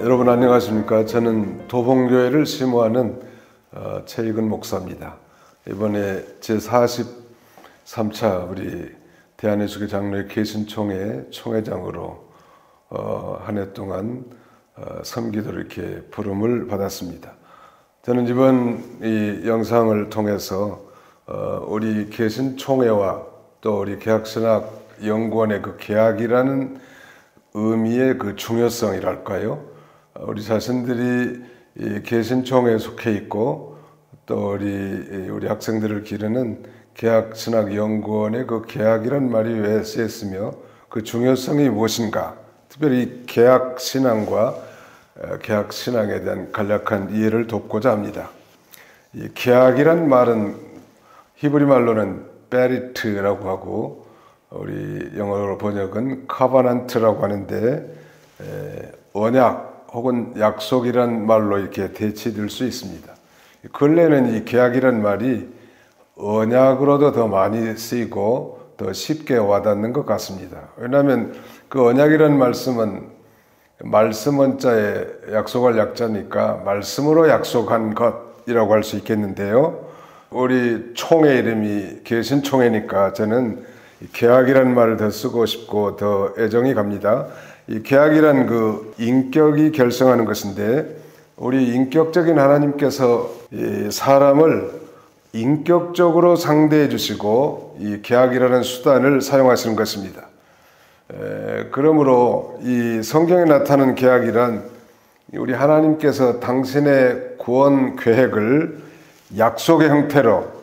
여러분 안녕하십니까? 저는 도봉교회를 심호하는 최익은 목사입니다. 이번에 제43차 우리 대한예수교 장로회 개신총회 총회장으로 한 해 동안 섬기도록 이렇게 부름을 받았습니다. 저는 이번 이 영상을 통해서 우리 개신총회와 또 우리 개혁신학연구원의 그 개혁이라는 의미의 그 중요성이랄까요? 우리 자신들이 이 개신총회에 속해 있고 또 우리 학생들을 기르는 개혁신학연구원의 그 개혁이란 말이 왜 쓰였으며 그 중요성이 무엇인가? 특별히 개혁신앙과 개혁신앙에 대한 간략한 이해를 돕고자 합니다. 이 개혁이란 말은 히브리 말로는 베리트라고 하고 우리 영어로 번역은 카바난트라고 하는데 언약 혹은 약속이란 말로 이렇게 대치될 수 있습니다. 근래는 이 계약이란 말이 언약으로도 더 많이 쓰이고 더 쉽게 와닿는 것 같습니다. 왜냐하면 그 언약이란 말씀은 말씀 원자에 약속할 약자니까 말씀으로 약속한 것이라고 할 수 있겠는데요. 우리 총회 이름이 개신총회니까 저는 계약이라는 말을 더 쓰고 싶고 더 애정이 갑니다. 이 계약이란 그 인격이 결성하는 것인데 우리 인격적인 하나님께서 이 사람을 인격적으로 상대해 주시고 이 계약이라는 수단을 사용하시는 것입니다. 그러므로 이 성경에 나타나는 계약이란 우리 하나님께서 당신의 구원 계획을 약속의 형태로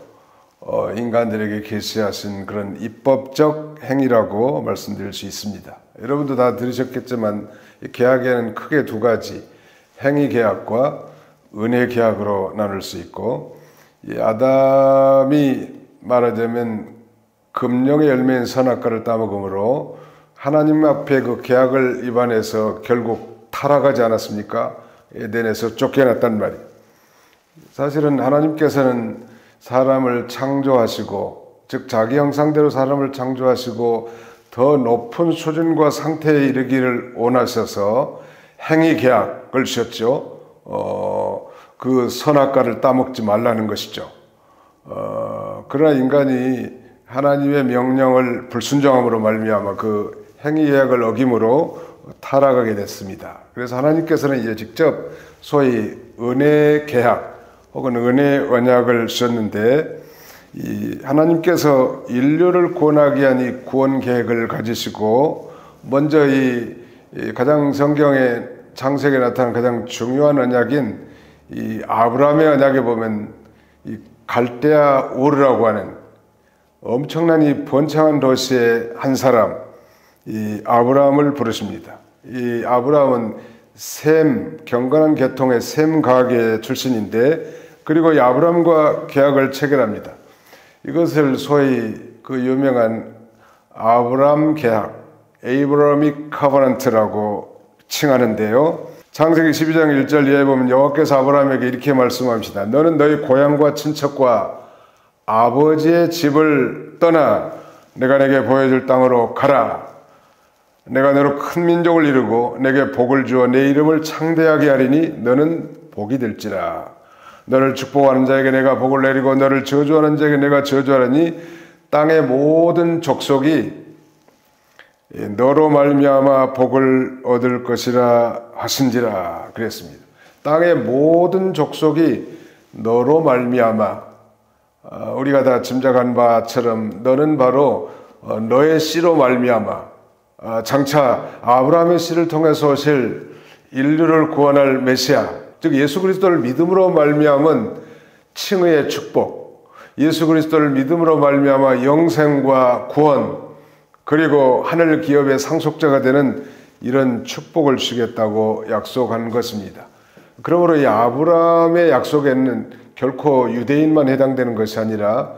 인간들에게 계시하신 그런 입법적 행위라고 말씀드릴 수 있습니다. 여러분도 다 들으셨겠지만 계약에는 크게 두 가지 행위 계약과 은혜 계약으로 나눌 수 있고 아담이 말하자면 금령의 열매인 선악과를 따먹음으로 하나님 앞에 그 계약을 위반해서 결국 타락하지 않았습니까? 에덴에서 쫓겨났단 말이에요. 사실은 하나님께서는 사람을 창조하시고 즉 자기 형상대로 사람을 창조하시고 더 높은 수준과 상태에 이르기를 원하셔서 행위 계약을 주셨죠. 그 선악과를 따먹지 말라는 것이죠. 그러나 인간이 하나님의 명령을 불순종함으로 말미암아 그 행위 계약을 어김으로 타락하게 됐습니다. 그래서 하나님께서는 이제 직접 소위 은혜 계약 혹은 은혜 언약을 주셨는데 이 하나님께서 인류를 구원하기 위한 이 구원 계획을 가지시고 먼저 이 가장 성경의 창세기에 나타난 가장 중요한 언약인 이 아브라함의 언약에 보면 이 갈대아 우르라고 하는 엄청난 이 번창한 도시의 한 사람 이 아브라함을 부르십니다. 이 아브라함은 셈 경건한 계통의 셈 가계 출신인데 그리고 이 아브라함과 계약을 체결합니다. 이것을 소위 그 유명한 아브라함 계약, 에이브라미c 커버넌트라고 칭하는데요. 창세기 12장 1절 이하에 보면 여호와께서 아브라함에게 이렇게 말씀하십니다. 너는 너희 고향과 친척과 아버지의 집을 떠나 내가 내게 보여줄 땅으로 가라. 내가 너로 큰 민족을 이루고 내게 복을 주어 내 이름을 창대하게 하리니 너는 복이 될지라. 너를 축복하는 자에게 내가 복을 내리고 너를 저주하는 자에게 내가 저주하리니 땅의 모든 족속이 너로 말미암아 복을 얻을 것이라 하신지라 그랬습니다. 땅의 모든 족속이 너로 말미암아 우리가 다 짐작한 바처럼 너는 바로 너의 씨로 말미암아 장차 아브라함의 씨를 통해서 오실 인류를 구원할 메시아 즉 예수 그리스도를 믿음으로 말미암은 칭의의 축복, 예수 그리스도를 믿음으로 말미암아 영생과 구원 그리고 하늘 기업의 상속자가 되는 이런 축복을 주겠다고 약속한 것입니다. 그러므로 이 아브라함의 약속에는 결코 유대인만 해당되는 것이 아니라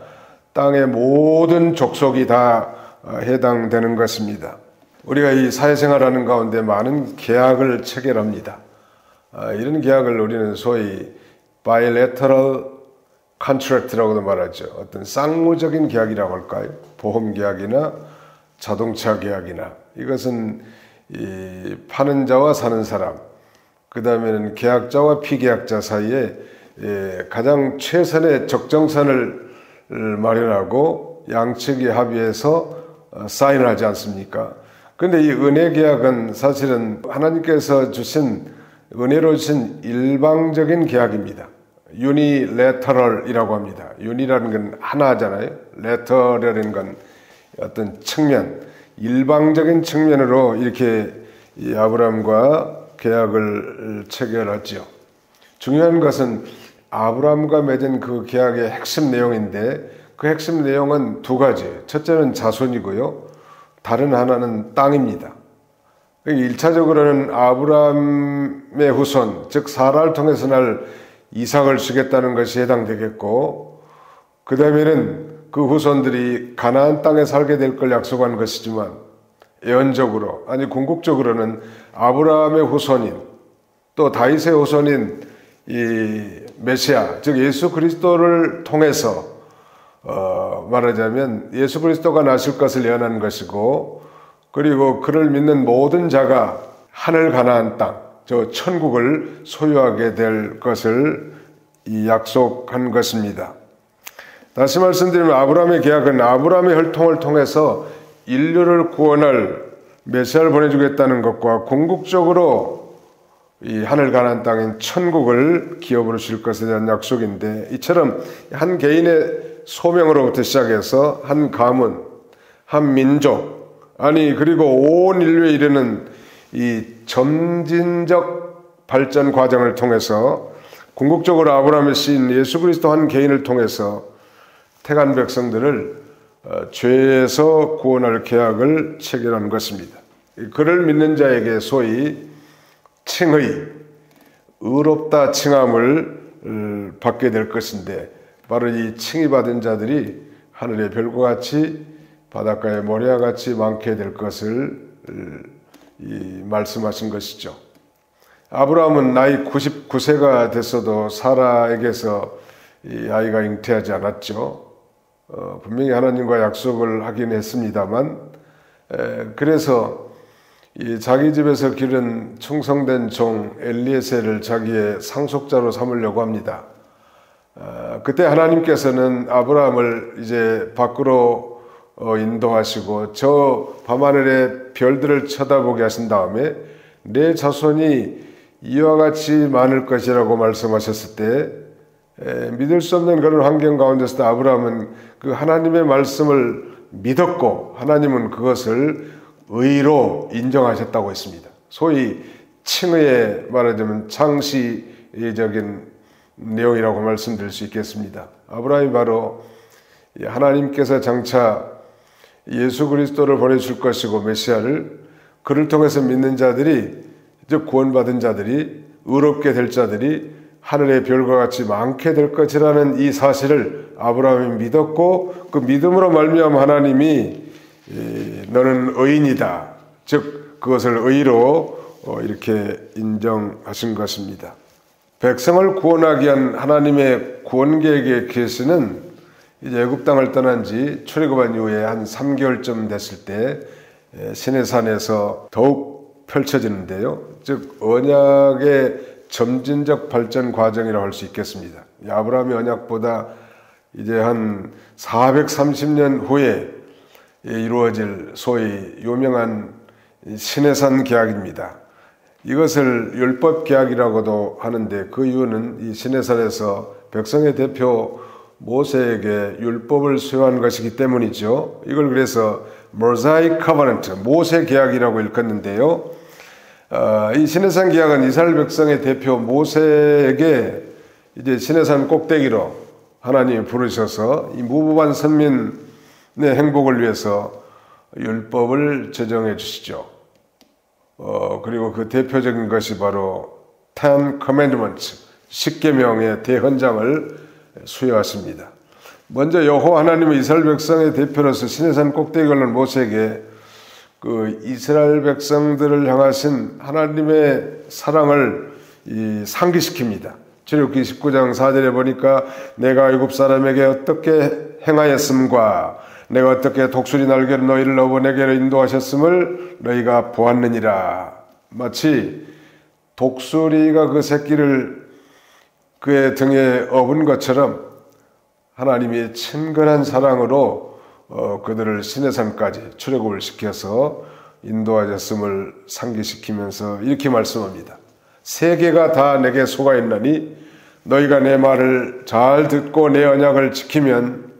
땅의 모든 족속이 다 해당되는 것입니다. 우리가 이 사회생활하는 가운데 많은 계약을 체결합니다. 이런 계약을 우리는 소위 bilateral contract라고도 말하죠. 어떤 쌍무적인 계약이라고 할까요? 보험 계약이나 자동차 계약이나 이것은 이 파는 자와 사는 사람 그 다음에는 계약자와 피계약자 사이에 가장 최선의 적정선을 마련하고 양측이 합의해서 사인을 하지 않습니까? 그런데 이 은혜 계약은 사실은 하나님께서 주신 은혜로 주신 일방적인 계약입니다. 유니레터럴이라고 합니다. 유니라는 건 하나잖아요. 레터럴인 건 어떤 측면, 일방적인 측면으로 이렇게 이 아브라함과 계약을 체결하지요. 중요한 것은 아브라함과 맺은 그 계약의 핵심 내용인데 그 핵심 내용은 두 가지. 첫째는 자손이고요. 다른 하나는 땅입니다. 1차적으로는 아브라함의 후손, 즉 사라를 통해서 날 이삭을 주겠다는 것이 해당되겠고, 그 다음에는 그 후손들이 가나안 땅에 살게 될 걸 약속한 것이지만 예언적으로, 아니 궁극적으로는 아브라함의 후손인 또 다윗의 후손인 이 메시아, 즉 예수 그리스도를 통해서 말하자면 예수 그리스도가 나실 것을 예언한 것이고, 그리고 그를 믿는 모든 자가 하늘 가나안 땅, 저 천국을 소유하게 될 것을 약속한 것입니다. 다시 말씀드리면 아브라함의 계약은 아브라함의 혈통을 통해서 인류를 구원할 메시아를 보내주겠다는 것과 궁극적으로 이 하늘 가나안 땅인 천국을 기업으로 줄 것에 대한 약속인데, 이처럼 한 개인의 소명으로부터 시작해서 한 가문, 한 민족, 아니 그리고 온 인류에 이르는 이 점진적 발전 과정을 통해서 궁극적으로 아브라함의 씨인 예수 그리스도 한 개인을 통해서 택한 백성들을 죄에서 구원할 계약을 체결한 것입니다. 그를 믿는 자에게 소위 칭의, 의롭다 칭함을 받게 될 것인데, 바로 이 칭의 받은 자들이 하늘의 별과 같이 바닷가의 모래와 같이 많게 될 것을 말씀하신 것이죠. 아브라함은 나이 99세가 됐어도 사라에게서 이 아이가 잉태하지 않았죠. 분명히 하나님과 약속을 하긴 했습니다만, 그래서 이 자기 집에서 기른 충성된 종 엘리에셀을 자기의 상속자로 삼으려고 합니다. 그때 하나님께서는 아브라함을 이제 밖으로 인도하시고 저 밤하늘의 별들을 쳐다보게 하신 다음에 내 자손이 이와 같이 많을 것이라고 말씀하셨을 때, 믿을 수 없는 그런 환경 가운데서도 아브라함은 그 하나님의 말씀을 믿었고 하나님은 그것을 의로 인정하셨다고 했습니다. 소위 칭의에 말하자면 창시적인 내용이라고 말씀드릴 수 있겠습니다. 아브라함이 바로 하나님께서 장차 예수 그리스도를 보내줄 것이고 메시아를 그를 통해서 믿는 자들이, 즉 구원받은 자들이, 의롭게 될 자들이 하늘의 별과 같이 많게 될 것이라는 이 사실을 아브라함이 믿었고, 그 믿음으로 말미암아 하나님이 너는 의인이다, 즉 그것을 의로 이렇게 인정하신 것입니다. 백성을 구원하기 위한 하나님의 구원 계획의 계시는 이제 애굽 땅을 떠난 지 출애굽한 이후에 한 3개월쯤 됐을 때 시내산에서 더욱 펼쳐지는데요. 즉 언약의 점진적 발전 과정이라고 할 수 있겠습니다. 아브라함의 언약보다 이제 한 430년 후에 이루어질 소위 유명한 시내산 계약입니다. 이것을 율법 계약이라고도 하는데, 그 이유는 이 시내산에서 백성의 대표 모세에게 율법을 수여한 것이기 때문이죠. 이걸 그래서 모사이크 커버넌트, 모세 계약이라고 일컫는데요. 이 시내산 계약은 이스라엘 백성의 대표 모세에게 이제 시내산 꼭대기로 하나님이 부르셔서 이 무부반 선민의 행복을 위해서 율법을 제정해 주시죠. 그리고 그 대표적인 것이 바로 Ten Commandments, 10계명의 대헌장을 수여하십니다. 먼저 여호와 하나님의 이스라엘 백성의 대표로서 시내산 꼭대기에 오른 모세에게 그 이스라엘 백성들을 향하신 하나님의 사랑을 상기시킵니다. 출애굽기 19장 4절에 보니까 내가 애굽 사람에게 어떻게 행하였음과 내가 어떻게 독수리 날개로 너희를 너희에게로 인도하셨음을 너희가 보았느니라. 마치 독수리가 그 새끼를 그의 등에 업은 것처럼 하나님이 친근한 사랑으로 그들을 시내산까지 출애굽을 시켜서 인도하셨음을 상기시키면서 이렇게 말씀합니다. 세계가 다 내게 속아 있나니 너희가 내 말을 잘 듣고 내 언약을 지키면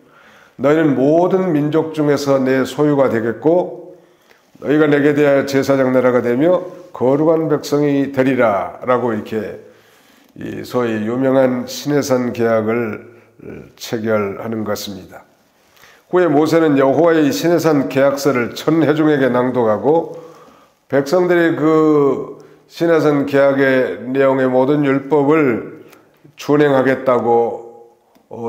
너희는 모든 민족 중에서 내 소유가 되겠고 너희가 내게 대하여 제사장 나라가 되며 거룩한 백성이 되리라 라고 이렇게 소위 유명한 시내산 계약을 체결하는 것입니다. 후에 모세는 여호와의 시내산 계약서를 천 회중에게 낭독하고 백성들이 그 시내산 계약의 내용의 모든 율법을 준행하겠다고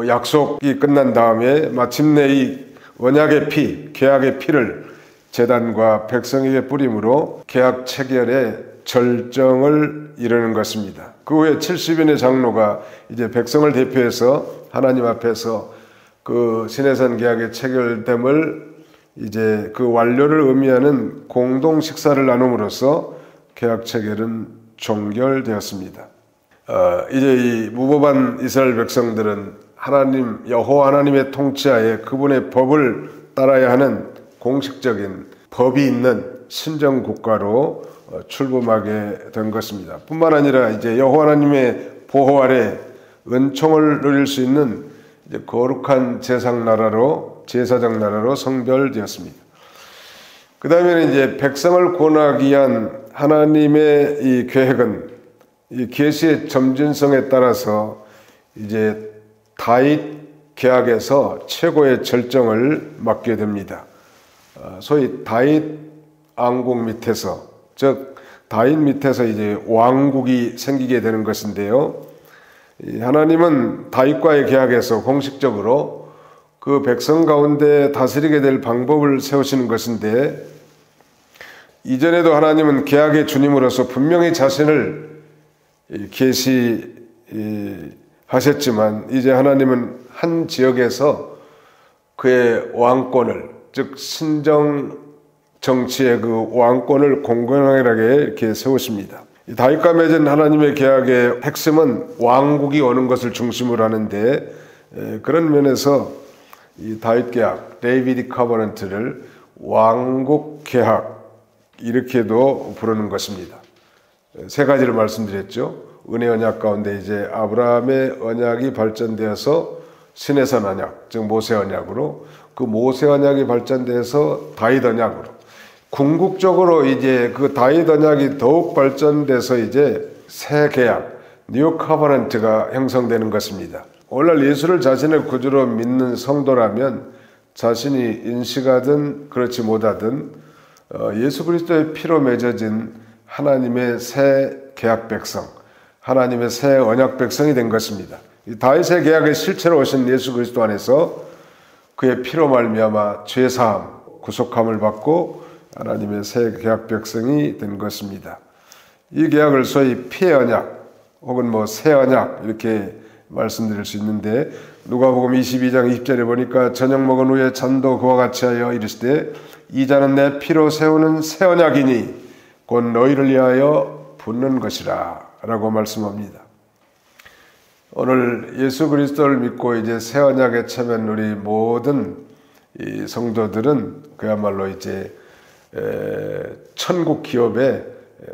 약속이 끝난 다음에 마침내 이 언약의 피, 계약의 피를 제단과 백성에게 뿌림으로 계약 체결의 절정을 이루는 것입니다. 그 후에 70인의 장로가 이제 백성을 대표해서 하나님 앞에서 그 시내산 계약의 체결됨을 이제 그 완료를 의미하는 공동 식사를 나눔으로써 계약 체결은 종결되었습니다. 이제 이 무법한 이스라엘 백성들은 하나님 여호와 하나님의 통치하에 그분의 법을 따라야 하는 공식적인 법이 있는 신정 국가로 출범하게 된 것입니다. 뿐만 아니라 이제 여호와 하나님의 보호 아래 은총을 누릴 수 있는 이제 거룩한 제사장 나라로 성별되었습니다. 그 다음에는 이제 백성을 구원하기 위한 하나님의 이 계획은 이 계시의 점진성에 따라서 이제 다윗 계약에서 최고의 절정을 맞게 됩니다. 소위 다윗 왕국 밑에서, 즉 다윗 밑에서 이제 왕국이 생기게 되는 것인데요. 하나님은 다윗과의 계약에서 공식적으로 그 백성 가운데 다스리게 될 방법을 세우시는 것인데, 이전에도 하나님은 계약의 주님으로서 분명히 자신을 계시하셨지만 이제 하나님은 한 지역에서 그의 왕권을, 즉 신정 정치의 그 왕권을 공공하게 이렇게 세우십니다. 다윗과 맺은 하나님의 계약의 핵심은 왕국이 오는 것을 중심으로 하는데, 그런 면에서 이 다윗 계약, 데이비드 커버넌트를 왕국 계약 이렇게도 부르는 것입니다. 세 가지를 말씀드렸죠. 은혜 언약 가운데 이제 아브라함의 언약이 발전되어서 시내산 언약, 즉 모세 언약으로, 그 모세 언약이 발전돼서 다윗 언약으로, 궁극적으로 이제 그 다윗 언약이 더욱 발전돼서 이제 새 계약, 뉴 커버넌트가 형성되는 것입니다. 오늘날 예수를 자신의 구주로 믿는 성도라면 자신이 인식하든 그렇지 못하든 예수 그리스도의 피로 맺어진 하나님의 새 계약 백성, 하나님의 새 언약 백성이 된 것입니다. 이 다윗의 계약의 실체로 오신 예수 그리스도 안에서 그의 피로 말미암아 죄사함, 구속함을 받고 하나님의 새 계약 백성이 된 것입니다. 이 계약을 소위 피의 언약 혹은 새 언약 이렇게 말씀드릴 수 있는데, 누가복음 22장 20절에 보니까 저녁 먹은 후에 잔도 그와 같이 하여 이르시되 이 잔은 내 피로 세우는 새 언약이니 곧 너희를 위하여 붓는 것이라 라고 말씀합니다. 오늘 예수 그리스도를 믿고 이제 새 언약에 참여한 우리 모든 이 성도들은 그야말로 이제 천국 기업의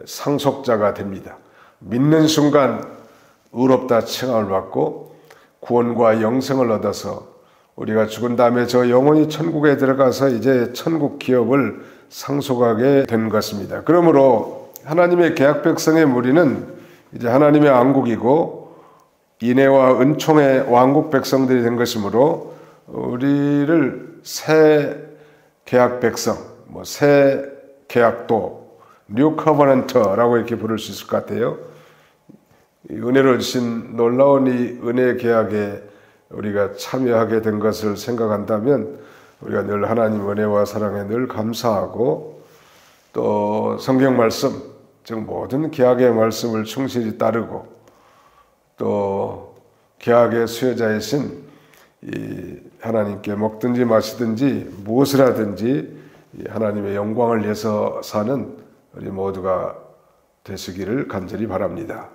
상속자가 됩니다. 믿는 순간 의롭다 칭함을 받고 구원과 영생을 얻어서 우리가 죽은 다음에 저 영혼이 천국에 들어가서 이제 천국 기업을 상속하게 된 것입니다. 그러므로 하나님의 계약 백성의 무리는 이제 하나님의 왕국이고 인애와 은총의 왕국 백성들이 된 것이므로 우리를 새 계약 백성, 새 계약도, 뉴 커버넌트라고 이렇게 부를 수 있을 것 같아요. 은혜를 주신 놀라운 이 은혜 계약에 우리가 참여하게 된 것을 생각한다면 우리가 늘 하나님 은혜와 사랑에 늘 감사하고, 또 성경 말씀, 즉 모든 계약의 말씀을 충실히 따르고, 또 계약의 수혜자이신 이 하나님께 먹든지 마시든지 무엇을 하든지 하나님의 영광을 위해서 사는 우리 모두가 되시기를 간절히 바랍니다.